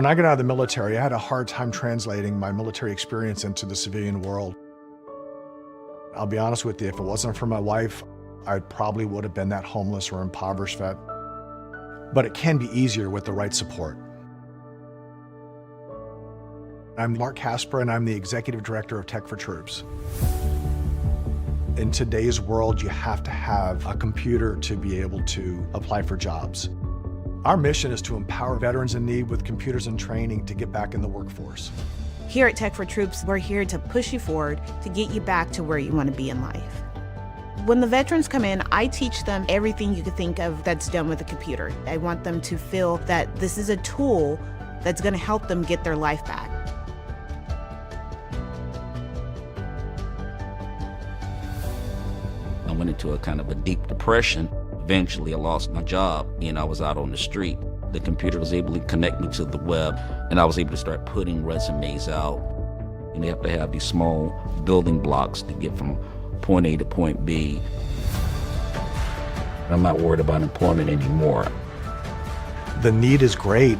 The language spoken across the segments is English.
I got out of the military, I had a hard time translating my military experience into the civilian world. I'll be honest with you, if it wasn't for my wife, I probably would have been that homeless or impoverished vet. But it can be easier with the right support. I'm Mark Casper, and I'm the Executive Director of Tech4Troops. In today's world, you have to have a computer to be able to apply for jobs. Our mission is to empower veterans in need with computers and training to get back in the workforce. Here at Tech4Troops, we're here to push you forward to get you back to where you want to be in life. When the veterans come in, I teach them everything you could think of that's done with a computer. I want them to feel that this is a tool that's going to help them get their life back. I went into a kind of a deep depression. Eventually, I lost my job and I was out on the street. The computer was able to connect me to the web, and I was able to start putting resumes out. And you have to have these small building blocks to get from point A to point B. I'm not worried about employment anymore. The need is great,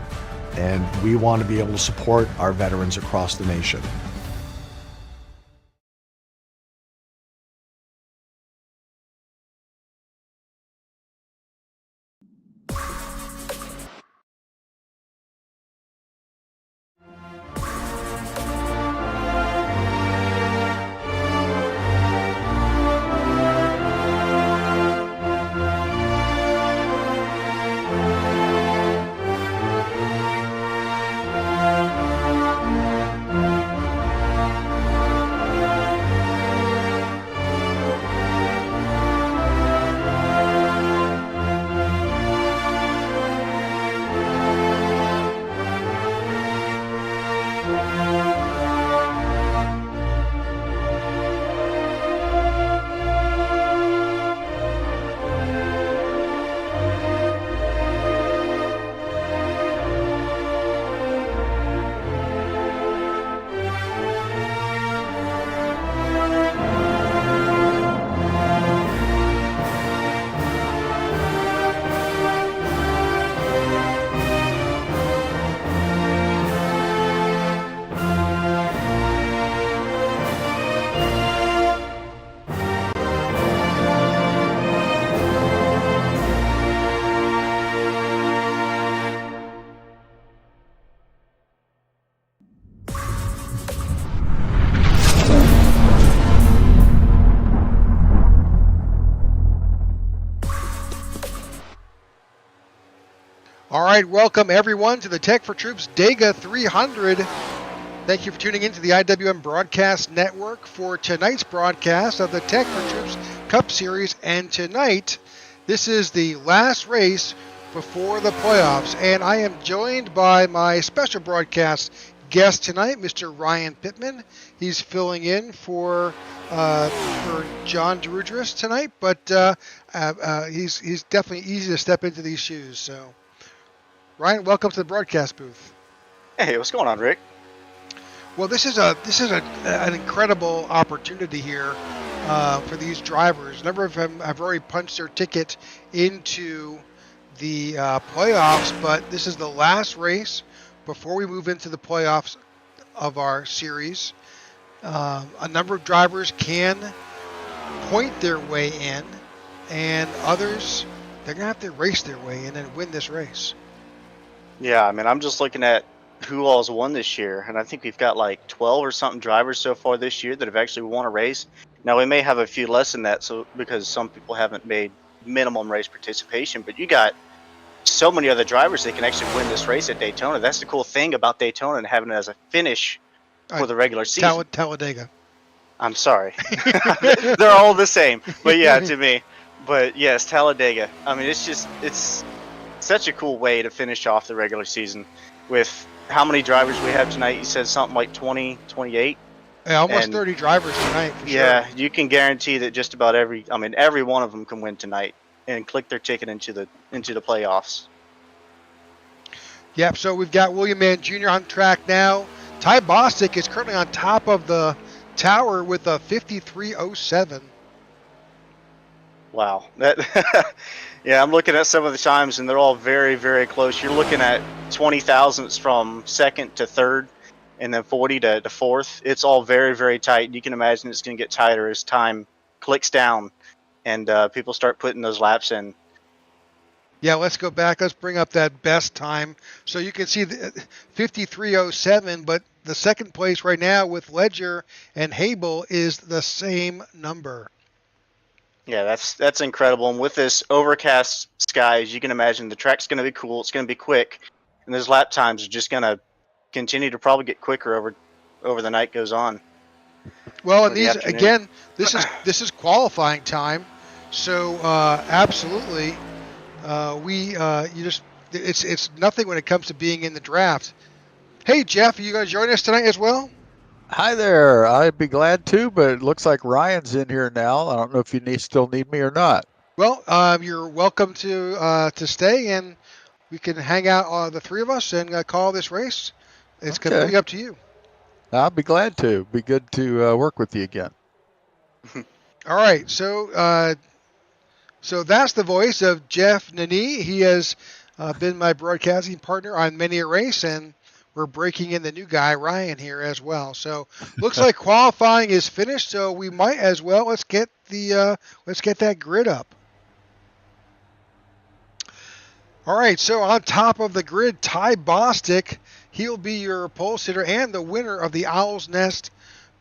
and we want to be able to support our veterans across the nation. All right, welcome everyone to the Tech4Troops Dega 300. Thank you for tuning in to the IWM Broadcast Network for tonight's broadcast of the Tech4Troops Cup Series. And tonight, this is the last race before the playoffs. And I am joined by my special broadcast guest tonight, Mr. Ryan Pittman. He's filling in for John Derudris tonight, but he's definitely easy to step into these shoes. So, Ryan, welcome to the broadcast booth. Hey, what's going on, Rick? Well, this is an incredible opportunity here for these drivers. A number of them have already punched their ticket into the playoffs, but this is the last race before we move into the playoffs of our series. A number of drivers can point their way in, and others, they're going to have to race their way in and win this race. Yeah, I mean, I'm just looking at who all's won this year, and I think we've got like 12 or something drivers so far this year that have actually won a race. Now, we may have a few less than that, so because some people haven't made minimum race participation, but you got so many other drivers that can actually win this race at Daytona. That's the cool thing about Daytona and having it as a finish for the regular season. Talladega. I'm sorry. They're all the same, but yeah, to me. But yes, Talladega. I mean, it's such a cool way to finish off the regular season with how many drivers we have tonight. You said something like 20, 28? Yeah, almost 30 drivers tonight for sure. Yeah, you can guarantee that just about every one of them can win tonight and click their ticket into the playoffs. Yep, so we've got William Mann Jr. on track now. Ty Bostic is currently on top of the tower with a 53.07. Wow. That yeah, I'm looking at some of the times, and they're all very, very close. You're looking at 20 thousandths from second to third, and then 40 to fourth. It's all very, very tight. You can imagine it's going to get tighter as time clicks down, and people start putting those laps in. Yeah, let's go back. Let's bring up that best time. So you can see the 53:07, but the second place right now with Ledger and Hable is the same number. Yeah, that's incredible. And with this overcast skies, you can imagine the track's going to be cool. It's going to be quick, and those lap times are just going to continue to probably get quicker over the night goes on. Well, and these again, this is qualifying time, so absolutely, it's nothing when it comes to being in the draft. Hey Jeff, are you going to join us tonight as well? Hi there. I'd be glad to, but it looks like Ryan's in here now. I don't know if you still need me or not. Well, you're welcome to stay, and we can hang out, the three of us, and call this race. It's Okay. completely up to you. I'll be glad to. Be good to work with you again. All right, so that's the voice of Jeff Nani. He has been my broadcasting partner on many a race, and we're breaking in the new guy, Ryan, here as well. So looks like qualifying is finished, so we might as well let's get that grid up. All right, so on top of the grid, Ty Bostic. He'll be your pole sitter and the winner of the Owl's Nest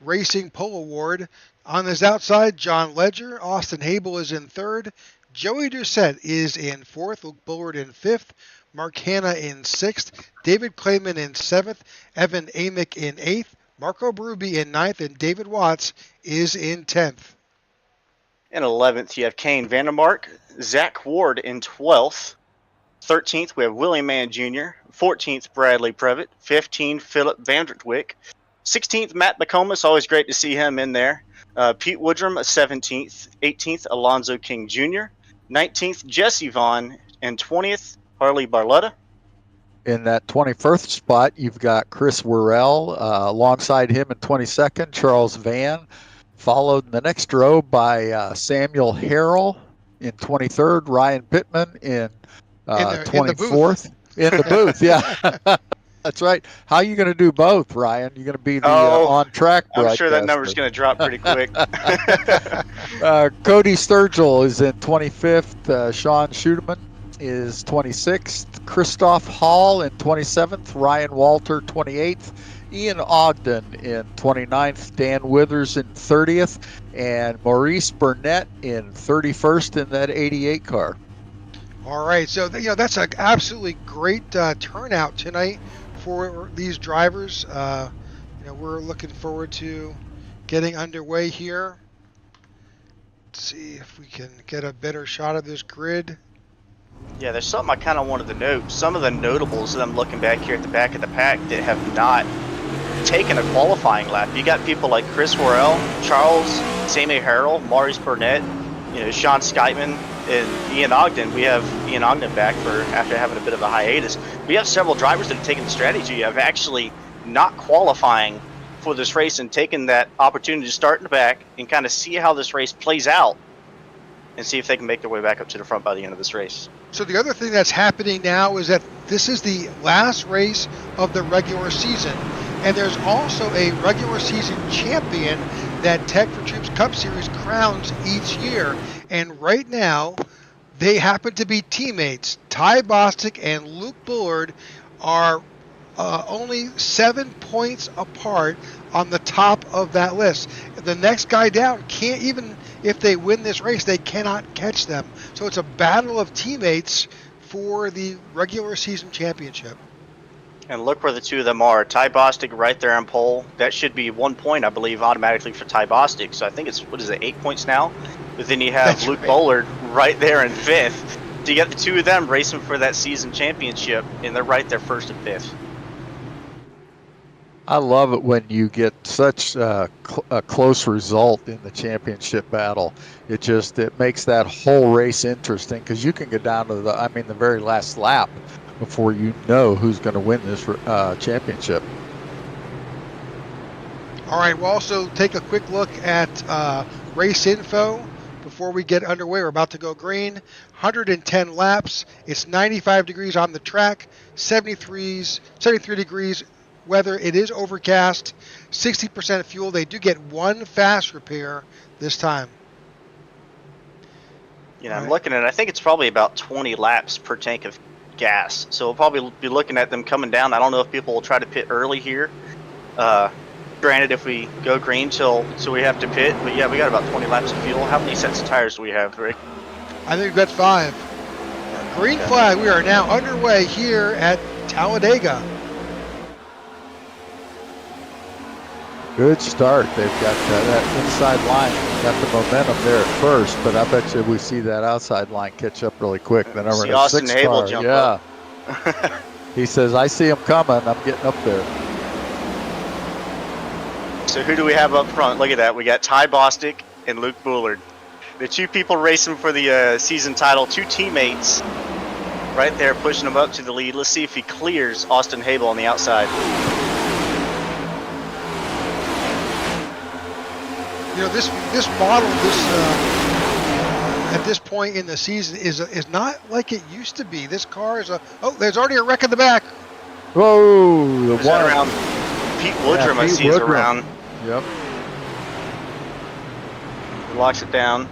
Racing Pole Award. On his outside, John Ledger. Austin Hable is in third. Joey Doucette is in fourth. Luke Bullard in fifth. Mark Hanna in sixth. David Clayman in seventh. Evan Amick in eighth. Marco Berube in ninth. And David Watts is in 10th. In 11th, you have Kane Vandermark. Zach Ward in 12th. 13th, we have Willie Mann Jr. 14th, Bradley Previtt. 15th, Philip Vandertwick. 16th, Matt McComas. Always great to see him in there. Pete Woodrum, 17th. 18th, Alonzo King Jr. 19th, Jesse Vaughn. And 20th, Harley Barletta. In that 21st spot, you've got Chris Worrell. Alongside him in 22nd, Charles Van. Followed in the next row by Samuel Harrell in 23rd. Ryan Pittman in 24th. In the booth, yeah. That's right. How are you going to do both, Ryan? You're going to be the on-track broadcaster. I'm sure that number's going to drop pretty quick. Cody Sturgill is in 25th. Sean Schudeman is 26th. Christoph Hall in 27th. Ryan Walter, 28th. Ian Ogden in 29th. Dan Withers in 30th. And Maurice Burnett in 31st in that 88 car. All right, so that's an absolutely great turnout tonight for these drivers. We're looking forward to getting underway here. Let's see if we can get a better shot of this grid. Yeah, there's something I kind of wanted to note. Some of the notables that I'm looking back here at the back of the pack that have not taken a qualifying lap. You got people like Chris Worrell, Charles, Sammy Harrell, Maurice Burnett, Sean Skytman, and Ian Ogden. We have Ian Ogden back after having a bit of a hiatus. We have several drivers that have taken the strategy of actually not qualifying for this race and taking that opportunity to start in the back and kind of see how this race plays out and see if they can make their way back up to the front by the end of this race. So the other thing that's happening now is that this is the last race of the regular season, and there's also a regular season champion that Tech4Troops Cup Series crowns each year. And right now, they happen to be teammates. Ty Bostic and Luke Bullard are only 7 points apart on the top of that list. The next guy down can't even, if they win this race, they cannot catch them. So it's a battle of teammates for the regular season championship. And look where the two of them are. Ty Bostic right there on pole. That should be 1 point, I believe, automatically for Ty Bostic. So I think it's, 8 points now? But then you have That's Luke right. Bullard right there in 5th. So you get the two of them racing for that season championship, and they're right there 1st and 5th. I love it when you get such a close result in the championship battle. It makes that whole race interesting because you can get down to the very last lap before you know who's going to win this championship. All right, we'll also take a quick look at race info before we get underway. We're about to go green. 110 laps. It's 95 degrees on the track, 73 degrees weather. It is overcast, 60% fuel. They do get one fast repair this time. You know, I'm looking at it. I think it's probably about 20 laps per tank of gas. So we'll probably be looking at them coming down. I don't know if people will try to pit early here. Granted, if we go green so we have to pit. But yeah, we got about 20 laps of fuel. How many sets of tires do we have, Rick? I think that's 5. Green flag. We are now underway here at Talladega. Good start. They've got that inside line, got the momentum there at first, but I bet you we see that outside line catch up really quick. The number Austin 6 Hable car, jump up. He says, "I see him coming. I'm getting up there." So who do we have up front? Look at that. We got Ty Bostic and Luke Bullard. The 2 people racing for the season title, 2 teammates right there pushing him up to the lead. Let's see if he clears Austin Hable on the outside. You know, this model, at this point in the season is not like it used to be. This car is there's already a wreck in the back. Whoa, the one around Pete Woodrum, I see, is around. Yep. Locks it down.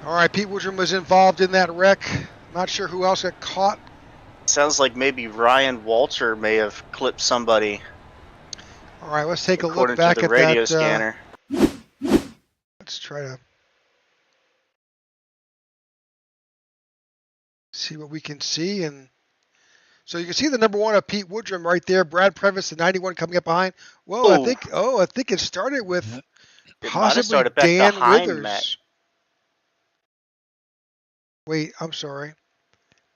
All right, Pete Woodrum was involved in that wreck. Not sure who else got caught. Sounds like maybe Ryan Walter may have clipped somebody. All right, let's take a according look back to the at radio that. Scanner. Let's try to see what we can see. And so you can see the number 1 of Pete Woodrum right there. Brad Previs, the 91, coming up behind. Whoa, Ooh. I think it started with It might have possibly started back Dan behind Withers. Matt. Wait, I'm sorry.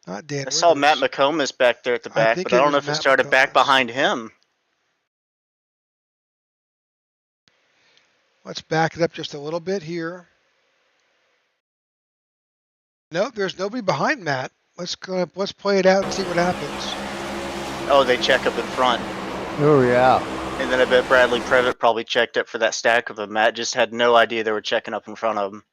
Not Dan I Withers. saw Matt McComas back there at the back, think but I it don't was know if it Matt started back McComas. behind him. Let's back it up just a little bit here. Nope, there's nobody behind Matt. Let's play it out and see what happens. Oh, they check up in front. Oh yeah. And then I bet Bradley Previtt probably checked up for that stack of them. Matt just had no idea they were checking up in front of him.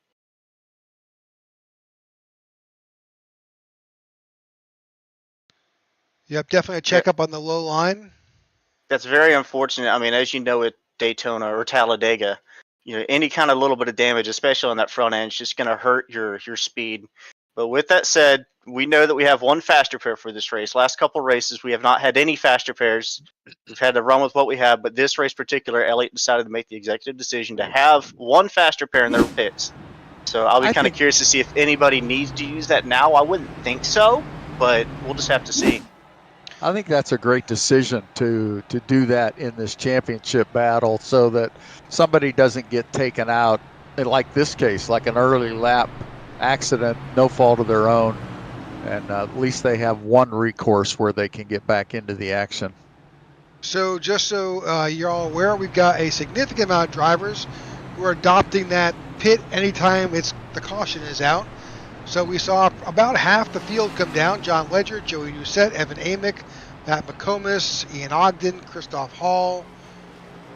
Yep, definitely a checkup on the low line. That's very unfortunate. I mean, as you know, at Daytona or Talladega, you know, any kind of little bit of damage, especially on that front end, is just going to hurt your speed. But with that said, we know that we have one fast repair for this race. Last couple races, we have not had any fast repairs. We've had to run with what we have. But this race particular, Elliott decided to make the executive decision to have one fast repair in their pits. So I'll be kind of curious to see if anybody needs to use that now. I wouldn't think so, but we'll just have to see. I think that's a great decision to do that in this championship battle so that somebody doesn't get taken out, like this case, like an early lap accident, no fault of their own. And at least they have one recourse where they can get back into the action. So just so you're all aware, we've got a significant amount of drivers who are adopting that pit anytime the caution is out. So we saw about half the field come down. John Ledger, Joey Doucette, Evan Amick, Matt McComas, Ian Ogden, Christoph Hall,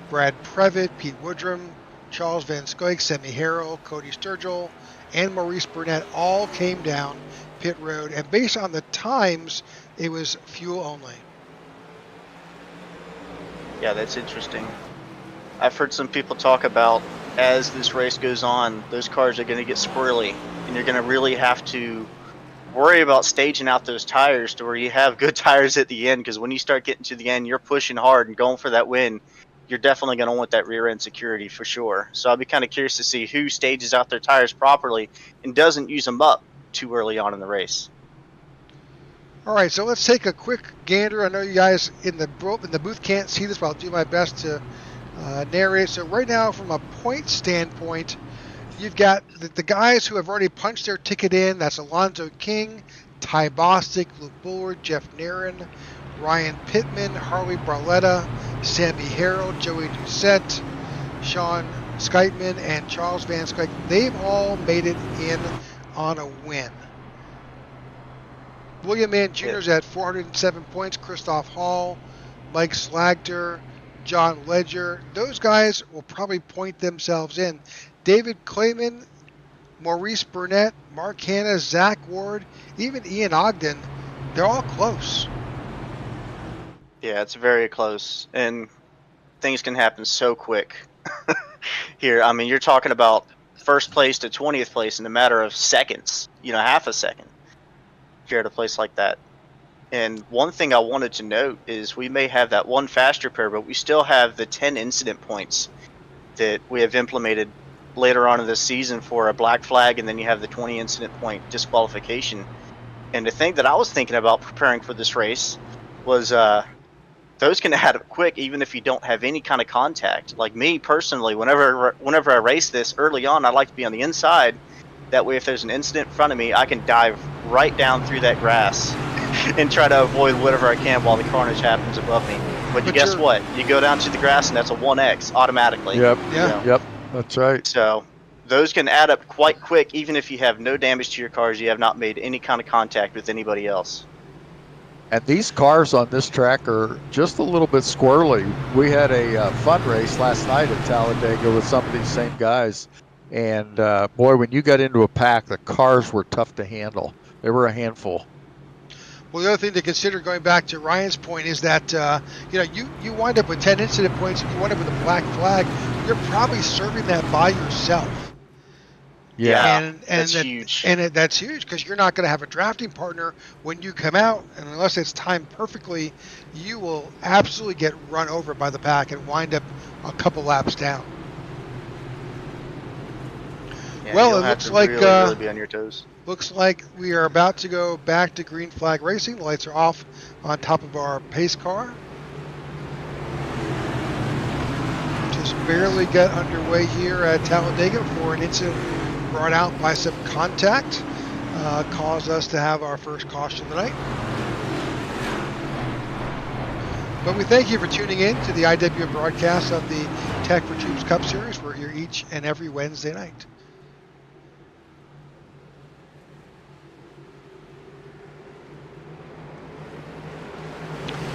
Brad Previtt, Pete Woodrum, Charles Van Scoik, Semi Harrell, Cody Sturgill, and Maurice Burnett all came down pit road. And based on the times, it was fuel only. Yeah, that's interesting. I've heard some people talk about as this race goes on, those cars are going to get squirrely, and you're going to really have to worry about staging out those tires to where you have good tires at the end, because when you start getting to the end, you're pushing hard and going for that win. You're definitely going to want that rear end security for sure. So I'll be kind of curious to see who stages out their tires properly and doesn't use them up too early on in the race. All right, so let's take a quick gander. I know you guys in the booth can't see this, but I'll do my best to narrate. So right now, from a point standpoint, you've got the guys who have already punched their ticket in. That's Alonzo King, Ty Bostic, Luke Bullard, Jeff Nairn, Ryan Pittman, Harley Barletta, Sammy Harrell, Joey Doucette, Sean Skytman, and Charles Van Skyke. They've all made it in on a win. William Mann Jr. is at 407 points. Christoph Hall, Mike Slagter, John Ledger. Those guys will probably point themselves in. David Clayman, Maurice Burnett, Mark Hanna, Zach Ward, even Ian Ogden, they're all close. Yeah, it's very close, and things can happen so quick here. I mean, you're talking about first place to 20th place in a matter of seconds, half a second, if you're at a place like that. And one thing I wanted to note is we may have that one fast repair, but we still have the 10 incident points that we have implemented later on in this season for a black flag, and then you have the 20 incident point disqualification. And the thing that I was thinking about preparing for this race was those can add up quick even if you don't have any kind of contact. Like me personally, whenever I race this early on, I like to be on the inside. That way if there's an incident in front of me, I can dive right down through that grass and try to avoid whatever I can while the carnage happens above me. But guess what? You go down to the grass and that's a 1X automatically. Yep. Yeah. Yep. That's right. So those can add up quite quick even if you have no damage to your cars, you have not made any kind of contact with anybody else. And these cars on this track are just a little bit squirrely. We had a fun race last night at Talladega with some of these same guys. And boy, when you got into a pack, the cars were tough to handle. They were a handful. Well, the other thing to consider, going back to Ryan's point, is that you wind up with 10 incident points. If you wind up with a black flag, you're probably serving that by yourself. Yeah, and that's huge. And that's huge because you're not going to have a drafting partner when you come out, and unless it's timed perfectly, you will absolutely get run over by the pack and wind up a couple laps down. Yeah, Well, you'll it have looks to like really be on your toes. Looks like we are about to go back to green flag racing. The lights are off on top of our pace car. Just barely got underway here at Talladega before an incident brought out by some contact caused us to have our first caution tonight. But we thank you for tuning in to the IWM broadcast of the Tech4Troops Cup Series. We're here each and every Wednesday night.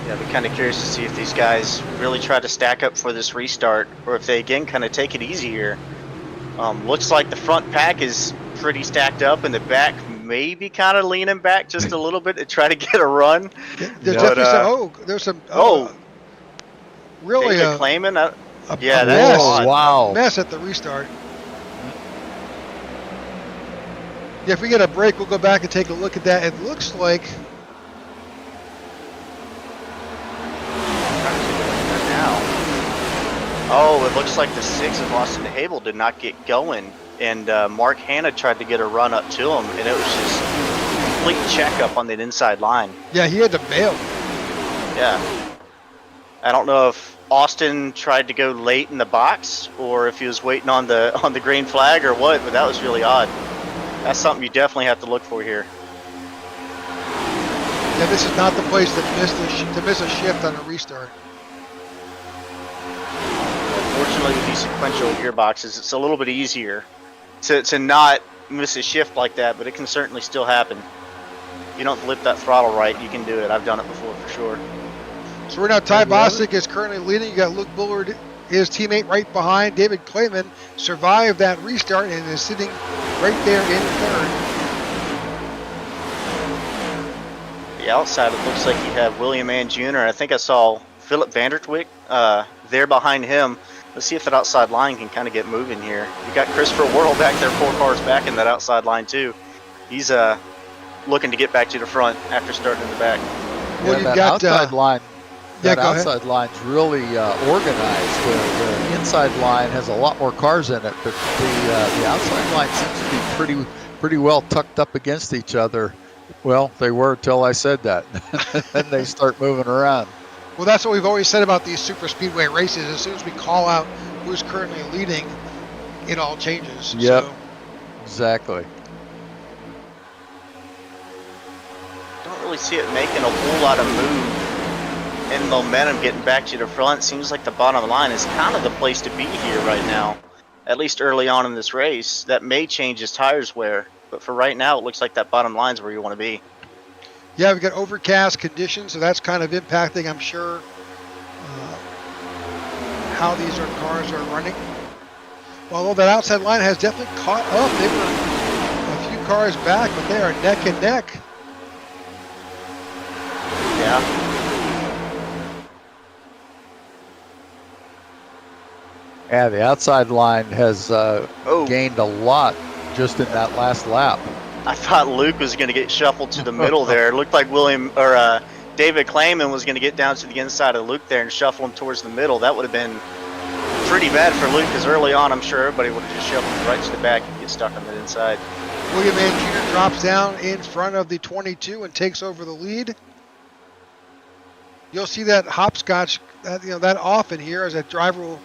Yeah, I'd be kind of curious to see if these guys really try to stack up for this restart, or if they again kind of take it easy here. Looks like the front pack is pretty stacked up, and the back maybe kind of leaning back just a little bit to try to get a run. There's But, definitely there's some really David Clayman, a yeah, mess, that's odd. Wow. mess at the restart. Yeah, if we get a break, we'll go back and take a look at that. It looks like Oh, it looks like the 6 of Austin Hable did not get going, and Mark Hanna tried to get a run up to him, and it was just complete checkup on that inside line. yeah, he had to bail. Yeah. I don't know if Austin tried to go late in the box, or if he was waiting on the green flag or what, but that was really odd. That's something you definitely have to look for here. Yeah, this is not the place to miss a shift on a restart. Fortunately, with these sequential gearboxes, it's a little bit easier to not miss a shift like that, but it can certainly still happen. You don't flip that throttle right, you can do it. I've done it before for sure. So we're now Ty Bostic is currently leading. You got Luke Bullard, his teammate, right behind. David Clayman survived that restart and is sitting right there in third. The outside, it looks like you have William Ann Jr. I think I saw Philip Vandertwick there behind him. Let's see if that outside line can kind of get moving here. You got Christopher Worrell back there, 4 cars back in that outside line too. He's looking to get back to the front after starting in the back. Well, Yeah, you've that got outside line. yeah, That go ahead. outside line's really organized. The inside line has a lot more cars in it, but the outside line seems to be pretty well tucked up against each other. Well, they were until I said that. Then they start moving around. Well, that's what we've always said about these super speedway races. As soon as we call out who's currently leading, it all changes. Yep. So, Exactly. Don't really see it making a whole lot of move and momentum getting back to the front. Seems like the bottom line is kind of the place to be here right now, at least early on in this race. That may change as tires wear, but for right now, it looks like that bottom line is where you want to be. yeah, we've got overcast conditions, so that's kind of impacting, I'm sure, how these cars are running. Although that outside line has definitely caught up. They were a few cars back, but they are neck and neck. Yeah. Yeah, the outside line has gained a lot just in that last lap. I thought Luke was going to get shuffled to the middle there. It looked like David Clayman was going to get down to the inside of Luke there and shuffle him towards the middle. That would have been pretty bad for Luke, because early on, I'm sure everybody would have just shuffled him right to the back and get stuck on the inside. William Mann Jr. drops down in front of the 22 and takes over the lead. You'll see that hopscotch, that often here, as that driver will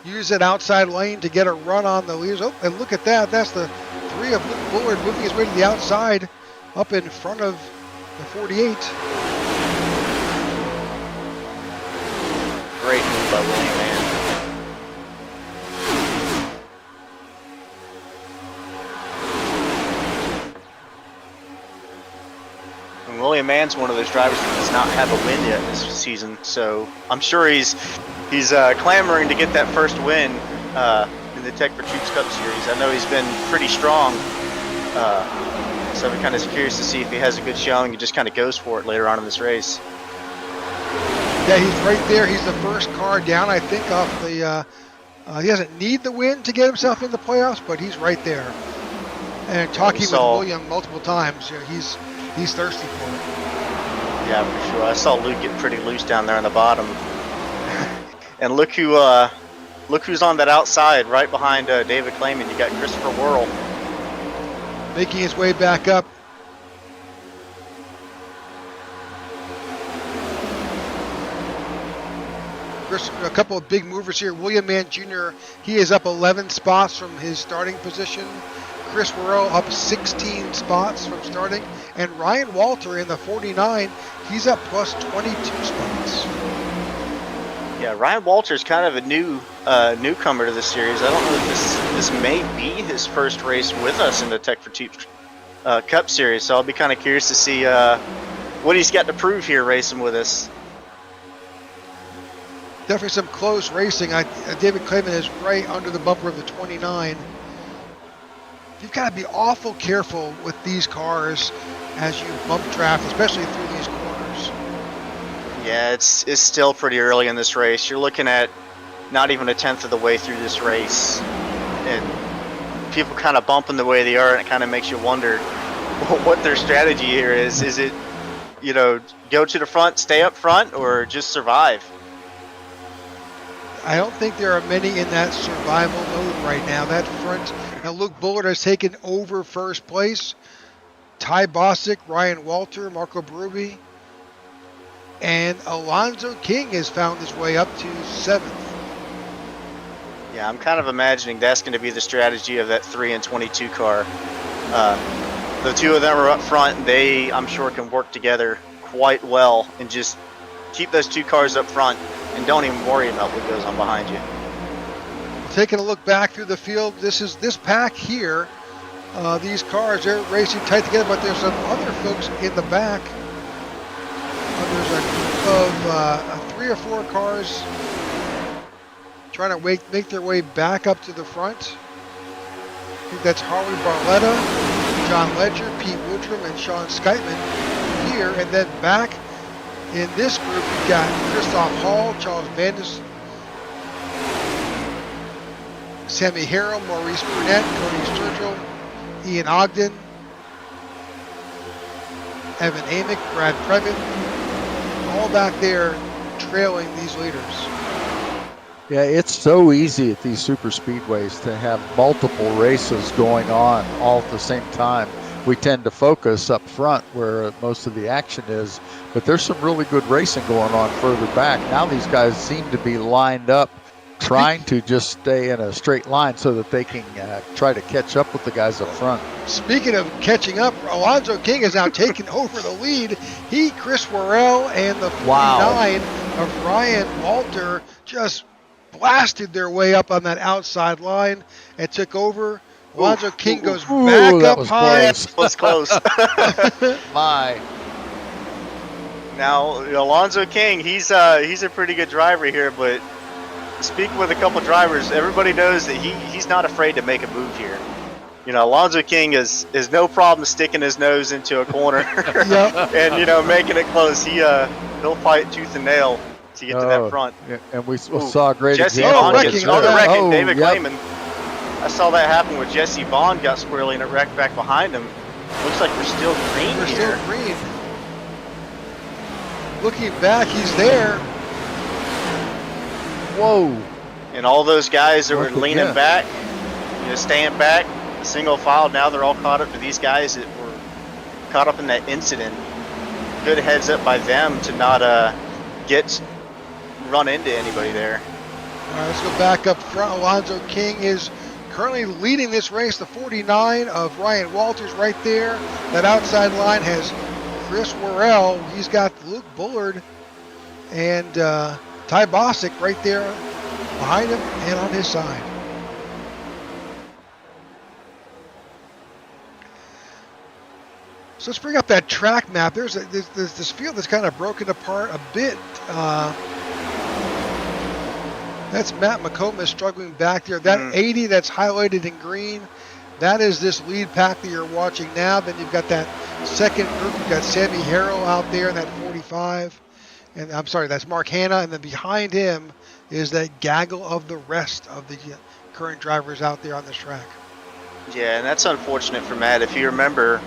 use that outside lane to get a run on the leaders. Oh, and look at that. That's the 3 of Luke Bullard moving his way to the outside up in front of the 48. Great move by William Mann. And William Mann's one of those drivers that does not have a win yet this season, so I'm sure he's clamoring to get that first win in the Tech4Troops Cup Series. I know he's been pretty strong, so I'm kind of curious to see if he has a good showing and just kind of goes for it later on in this race. Yeah, he's right there. He's the first car down, I think, off the. He doesn't need the win to get himself in the playoffs, but he's right there. And talking with William multiple times, he's thirsty for it. Yeah, for sure. I saw Luke get pretty loose down there on the bottom. And look who's on that outside right behind David Clayman. You got Christopher Worrell making his way back up. A couple of big movers here. William Mann Jr., he is up 11 spots from his starting position. Chris Worrell up 16 spots from starting. And Ryan Walter in the 49, he's up plus 22 spots. Yeah, Ryan Walter's kind of a newcomer to the series. I don't know if this may be his first race with us in the Tech4Troops Cup Series, so I'll be kind of curious to see what he's got to prove here racing with us. Definitely some close racing. David Clayman is right under the bumper of the 29. You've got to be awful careful with these cars as you bump traffic, especially through these corners. Yeah, it's still pretty early in this race. You're looking at not even a tenth of the way through this race, and people kind of bumping the way they are, and it kind of makes you wonder what their strategy here is. Is it, go to the front, stay up front, or just survive? I don't think there are many in that survival mode right now. That front, now Luke Bullard has taken over first place. Ty Bosick, Ryan Walter, Marco Berube, and Alonzo King has found his way up to 7th. Yeah, I'm kind of imagining that's going to be the strategy of that 3 and 22 car. The two of them are up front, and they, I'm sure, can work together quite well and just keep those two cars up front and don't even worry about what goes on behind you. Taking a look back through the field, this pack here, these cars, they're racing tight together, but there's some other folks in the back. There's a group of 3 or 4 cars trying to make their way back up to the front. I think that's Harley Barletta, John Ledger, Pete Woodrum, and Sean Skytman here. And then back in this group, we've got Christoph Hall, Charles Vandis, Sammy Harrell, Maurice Burnett, Cody Sturgill, Ian Ogden, Evan Amick, Brad Previn, all back there trailing these leaders. Yeah, it's so easy at these super speedways to have multiple races going on all at the same time. We tend to focus up front where most of the action is, but there's some really good racing going on further back. Now these guys seem to be lined up, trying to just stay in a straight line so that they can try to catch up with the guys up front. Speaking of catching up, Alonzo King has now taken over the lead. Chris Worrell, and the 49 of Ryan Walter just blasted their way up on that outside line and took over. Alonzo King goes back up high. Was close. My. Now Alonzo King, he's a pretty good driver here, but speaking with a couple drivers, everybody knows that he's not afraid to make a move here. You know, Alonzo King is no problem sticking his nose into a corner and, you know, making it close. He'll fight tooth and nail to get to that front. Yeah, and we saw a great Jesse example. Vaughn gets wrecking. David yep. Clayman. I saw that happen with Jesse Vaughn got squarely in a wreck back behind him. Looks like we're still green We're here. still green. Looking back, he's there. Whoa. And all those guys that were Once leaning again. back, you know, staying back, single file, now they're all caught up to these guys that were caught up in that incident. Good heads up by them to not run into anybody there. All right, let's go back up front. Alonzo King is currently leading this race. The 49 of Ryan Walters right there. That outside line has Chris Worrell. He's got Luke Bullard and Ty Bosick right there behind him and on his side. So let's bring up that track map. There's this field that's kind of broken apart a bit. That's Matt McComas struggling back there. That 80 that's highlighted in green, that is this lead pack that you're watching now. Then you've got that second group. You've got Sammy Harrell out there in that 45. And I'm sorry, that's Mark Hanna. And then behind him is that gaggle of the rest of the current drivers out there on this track. Yeah, and that's unfortunate for Matt. If you remember,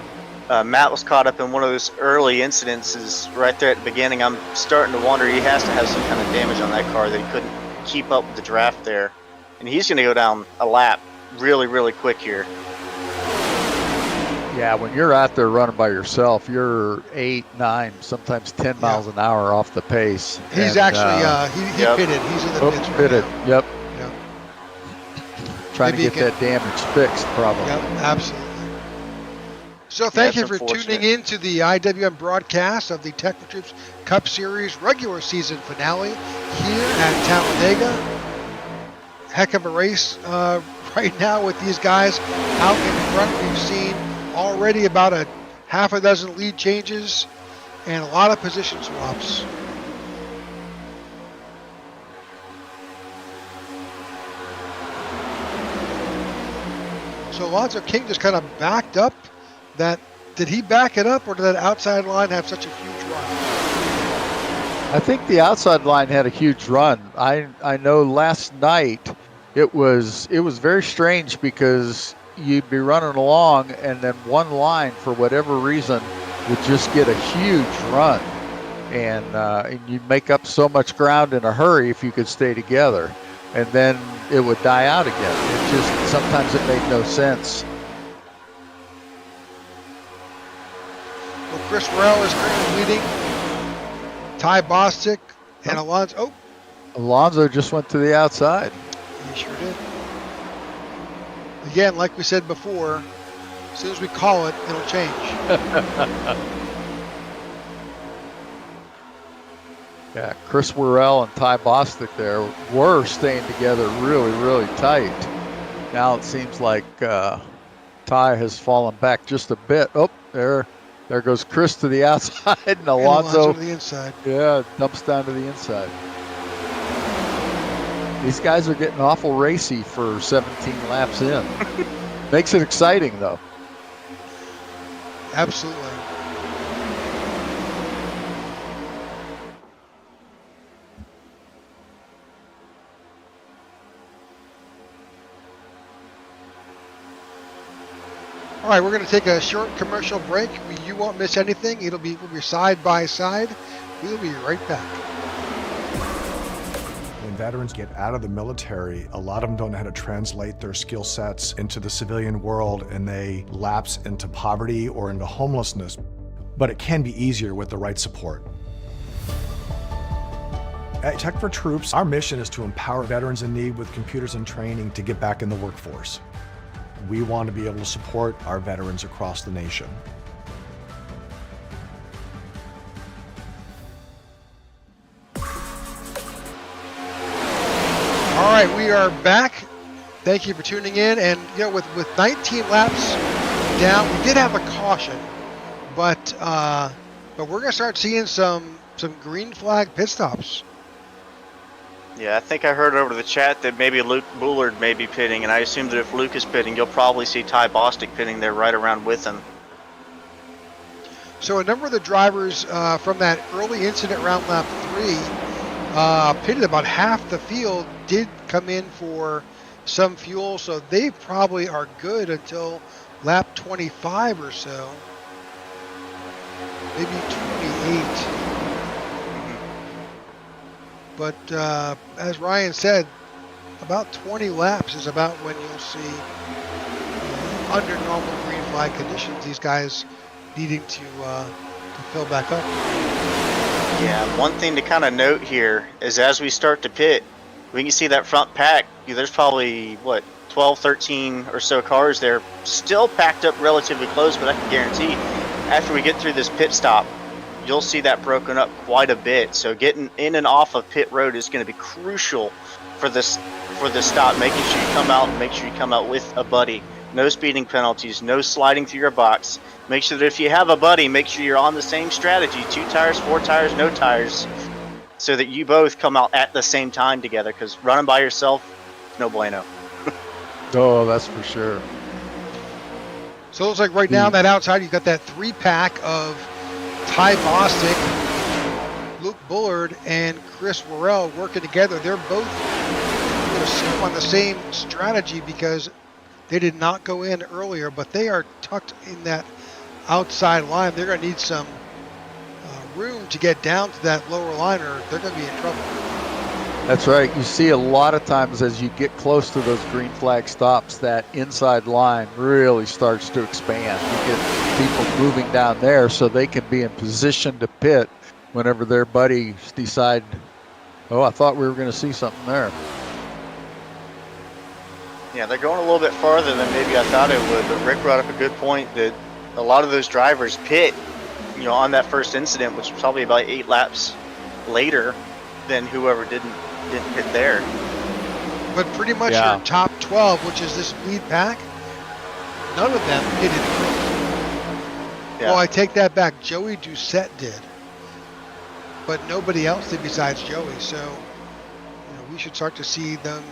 Matt was caught up in one of those early incidences right there at the beginning. I'm starting to wonder he has to have some kind of damage on that car that he couldn't keep up with the draft there. And he's going to go down a lap really, really quick here. Yeah, when you're out there running by yourself, you're 8, 9, sometimes 10 miles an hour off the pace. He's actually, he pitted. He's in the pits right pitted. now. Yep. Yep. Trying Maybe to get that damage fixed, probably. Yep, absolutely. So thank you for tuning in to the IWM broadcast of the Tech4Troops Cup Series regular season finale here at Talladega. Heck of a race right now with these guys out in front. We've seen already about a half a dozen lead changes and a lot of position swaps. So Alonzo King just kind of backed up. Did he back it up, or did that outside line have such a huge run? I think the outside line had a huge run. I know last night it was very strange because you'd be running along and then one line for whatever reason would just get a huge run, and you'd make up so much ground in a hurry if you could stay together, and then it would die out again. It just sometimes it made no sense. Well, Chris Worrell is currently leading. Ty Bostic and Alonzo. Oh, Alonzo just went to the outside. he sure did. Again, like we said before, as soon as we call it, it'll change. Yeah, Chris Worrell and Ty Bostic there were staying together really, really tight. Now it seems like Ty has fallen back just a bit. Oh, there goes Chris to the outside, and Alonzo to the inside. Yeah, dumps down to the inside. These guys are getting awful racy for 17 laps in. Makes it exciting, though. Absolutely. All right, we're going to take a short commercial break. You won't miss anything. We'll be side by side. We'll be right back. When veterans get out of the military, a lot of them don't know how to translate their skill sets into the civilian world, and they lapse into poverty or into homelessness. But it can be easier with the right support. At Tech4Troops, our mission is to empower veterans in need with computers and training to get back in the workforce. We want to be able to support our veterans across the nation. All right, we are back. Thank you for tuning in. And with 19 laps down, we did have a caution, but we're going to start seeing some green flag pit stops. Yeah, I think I heard over the chat that maybe Luke Bullard may be pitting, and I assume that if Luke is pitting, you'll probably see Ty Bostic pitting there right around with him. So a number of the drivers from that early incident around lap 3 pitted. About half the field did come in for some fuel, so they probably are good until lap 25 or so, maybe 28. But as Ryan said, about 20 laps is about when you'll see under normal green flag conditions these guys needing to fill back up. Yeah, one thing to kind of note here is as we start to pit, we can see that front pack. There's probably, 12, 13 or so cars there, still packed up relatively close, but I can guarantee after we get through this pit stop, you'll see that broken up quite a bit. So getting in and off of pit road is going to be crucial for this stop, making sure you come out and make sure you come out with a buddy. No speeding penalties, no sliding through your box. Make sure that if you have a buddy, make sure you're on the same strategy, 2 tires, 4 tires, no tires, so that you both come out at the same time together, because running by yourself, no bueno. Oh, that's for sure. So it looks like right now that outside you've got that 3-pack of Ty Bostic, Luke Bullard, and Chris Worrell working together. They're both on the same strategy because they did not go in earlier, but they are tucked in that outside line. They're going to need some room to get down to that lower line, or they're going to be in trouble. That's right. You see a lot of times as you get close to those green flag stops, that inside line really starts to expand. You get people moving down there so they can be in position to pit whenever their buddies decide, oh, I thought we were going to see something there. Yeah, they're going a little bit farther than maybe I thought it would, but Rick brought up a good point that a lot of those drivers pit, on that first incident, which was probably about 8 laps later than whoever didn't pit there. But pretty much your top 12, which is this lead pack, none of them pitted early. Yeah. Well, I take that back. Joey Doucette did, but nobody else did besides Joey. So, we should start to see them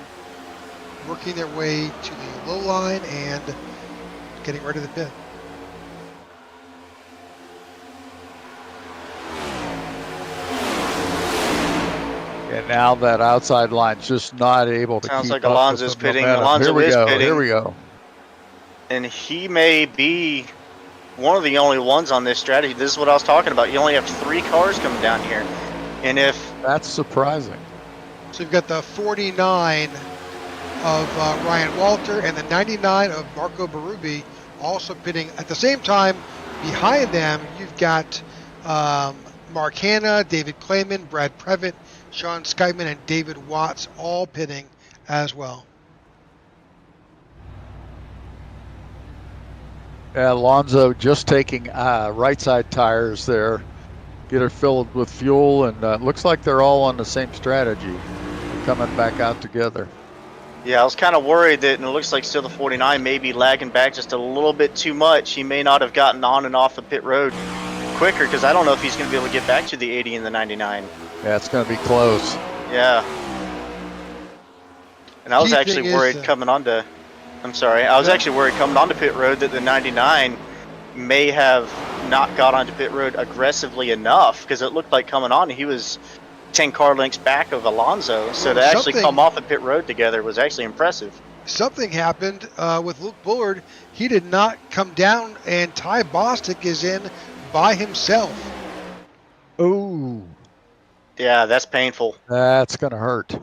working their way to the low line and getting ready to pit. And now that outside line's just not able to Sounds keep like up Alonso's with the pitting. momentum. Alonso is pitting. Here we go. And he may be one of the only ones on this strategy. This is what I was talking about. You only have 3 cars coming down here. And if... That's surprising. So you've got the 49 of Ryan Walter and the 99 of Marco Berube also pitting. At the same time, behind them, you've got Mark Hanna, David Clayman, Brad Previtt, Sean Skyman, and David Watts all pitting as well. Alonso just taking right side tires there, get it filled with fuel, and looks like they're all on the same strategy. They're coming back out together. Yeah, I was kind of worried that, and it looks like still the 49 may be lagging back just a little bit too much. He may not have gotten on and off the pit road quicker, because I don't know if he's going to be able to get back to the 80 and the 99. Yeah, it's going to be close. Yeah. And I was actually worried coming onto... I'm sorry. I was actually worried coming onto pit road that the 99 may have not got onto pit road aggressively enough, because it looked like coming on he was 10 car lengths back of Alonso. So to actually come off at pit road together was actually impressive. Something happened with Luke Bullard. He did not come down, and Ty Bostic is in by himself. Ooh. Yeah, that's painful. That's going to hurt.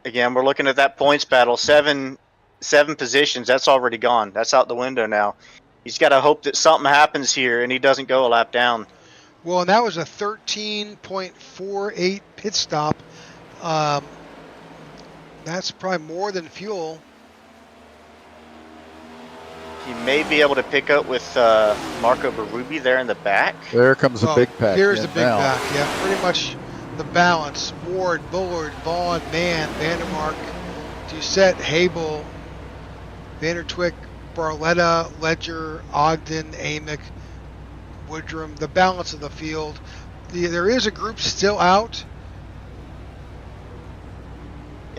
Again, we're looking at that points battle. Seven positions, that's already gone. That's out the window now. He's got to hope that something happens here and he doesn't go a lap down. Well, and that was a 13.48 pit stop. That's probably more than fuel. He may be able to pick up with Marco Berube there in the back. There comes the big pack. Here's the big pack. Yeah, pretty much the balance. Ward, Bullard, Vaughn, Mann, Vandermark, Doucette, Habel, Vandertwick, Barletta, Ledger, Ogden, Amick, Woodrum. The balance of the field. There is a group still out.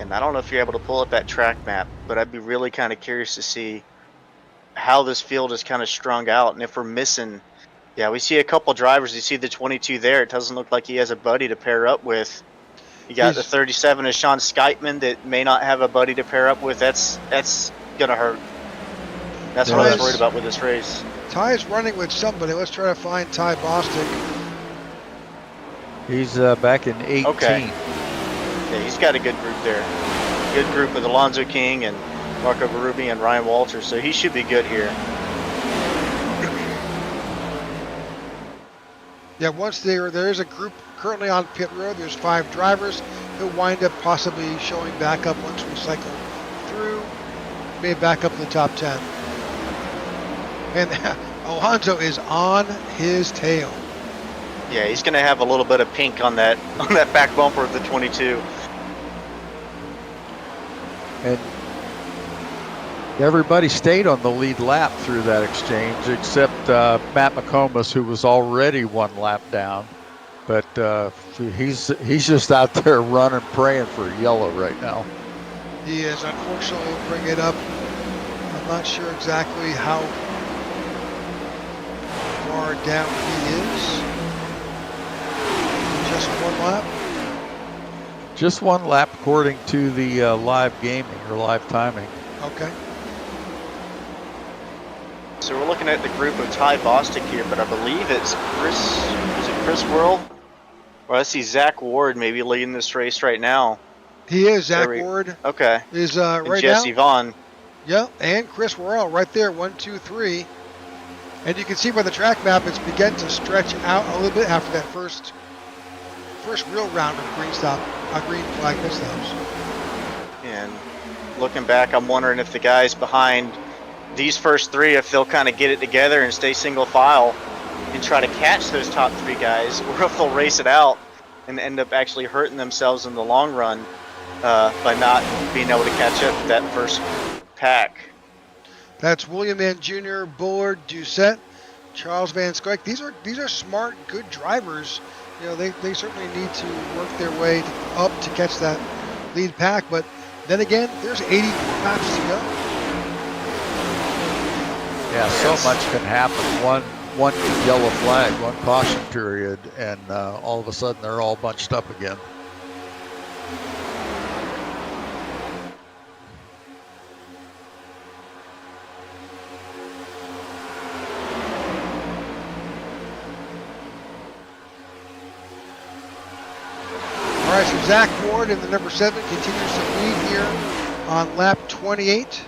And I don't know if you're able to pull up that track map, but I'd be really kind of curious to see how this field is kind of strung out, and if we're missing. Yeah, we see a couple drivers. You see the 22 there. It doesn't look like he has a buddy to pair up with. You got the 37 is Sean Skytman that may not have a buddy to pair up with. That's gonna hurt. That's what I was worried about with this race. Ty is running with somebody. Let's try to find Ty Bostic. He's back in 18. Okay. Yeah, he's got a good group there. Good group with Alonzo King and Marco Berube and Ryan Walters, so he should be good here. Yeah, once there is a group currently on pit road. There's 5 drivers who wind up possibly showing back up once we cycle through, maybe back up to the top 10. And Alonso is on his tail. Yeah, he's going to have a little bit of pink on that back bumper of the 22. And everybody stayed on the lead lap through that exchange, except Matt McComas, who was already 1 lap down. But he's just out there running, praying for yellow right now. He is. Unfortunately, we'll bring it up. I'm not sure exactly how far down he is. Just 1 lap? Just 1 lap according to the live gaming or live timing. Okay. So we're looking at the group of Ty Bostic here, but I believe it's Chris Worrell? Or I see Zach Ward maybe leading this race right now. He is. Zach Ward. Okay. Is and right Jesse now. Vaughn. Yeah, and Chris Worrell right there, 1, 2, 3. And you can see by the track map, it's begun to stretch out a little bit after that first real round of green flag pit stops. And looking back, I'm wondering if the guys behind these first 3, if they'll kind of get it together and stay single file and try to catch those top 3 guys, or if they'll race it out and end up actually hurting themselves in the long run by not being able to catch up to that first pack. That's William Mann Jr., Bullard, Doucette, Charles Van Scoik. These are smart, good drivers. You know, they certainly need to work their way up to catch that lead pack. But then again, there's 80 laps to go. Yeah, so much can happen. One yellow flag, 1 caution period, and all of a sudden they're all bunched up again. All right, so Zach Ward in the number 7 continues to lead here on lap 28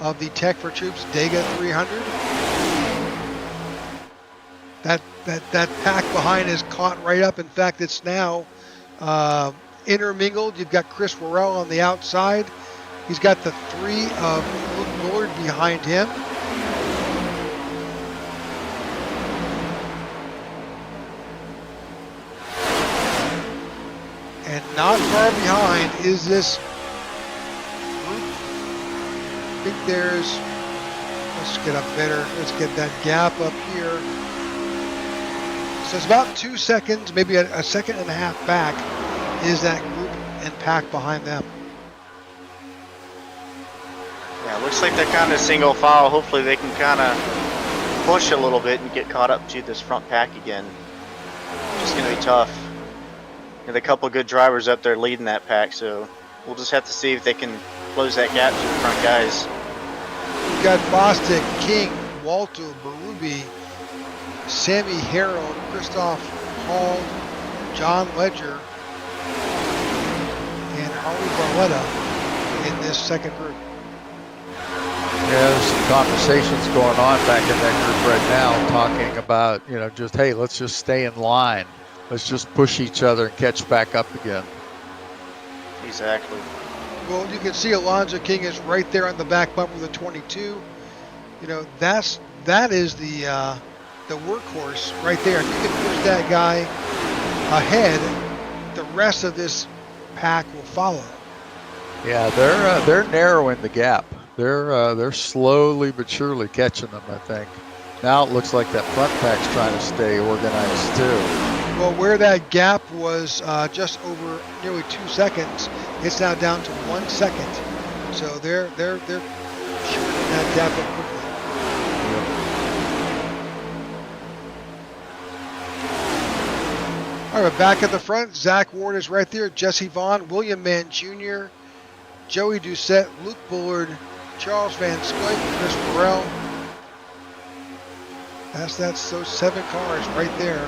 of the Tech4Troops Dega 300. That pack behind is caught right up. In fact, it's now intermingled. You've got Chris Worrell on the outside. He's got the 3 of Luke Bullard behind him. And not far behind is this group. I think there's, let's get that gap up here. So it's about 2 seconds, maybe a second and a half back is that group and pack behind them. Yeah, it looks like they're kind of single file. Hopefully they can kind of push a little bit and get caught up to this front pack again. It's going to be tough. And a couple of good drivers up there leading that pack, so we'll just have to see if they can close that gap to the front guys. You've got Bostic, King, Walter, Berube, Sammy Harrell, Christoph Hall, John Ledger, and Harley Barletta in this second group. Yeah, there's some conversations going on back in that group right now, talking about, just, hey, let's just stay in line. Let's just push each other and catch back up again. Exactly. Well, you can see Alonzo King is right there on the back bumper of the 22. That is the workhorse right there. If you can push that guy ahead, the rest of this pack will follow. Yeah, they're narrowing the gap. They're slowly but surely catching them, I think. Now it looks like that front pack's trying to stay organized too. Well, where that gap was just over nearly 2 seconds, it's now down to 1 second. So they're shortening that gap up quickly. All right, back at the front, Zach Ward is right there. Jesse Vaughn, William Mann Jr., Joey Doucette, Luke Bullard, Charles Van Scoik, Chris Burrell. That's those 7 cars right there.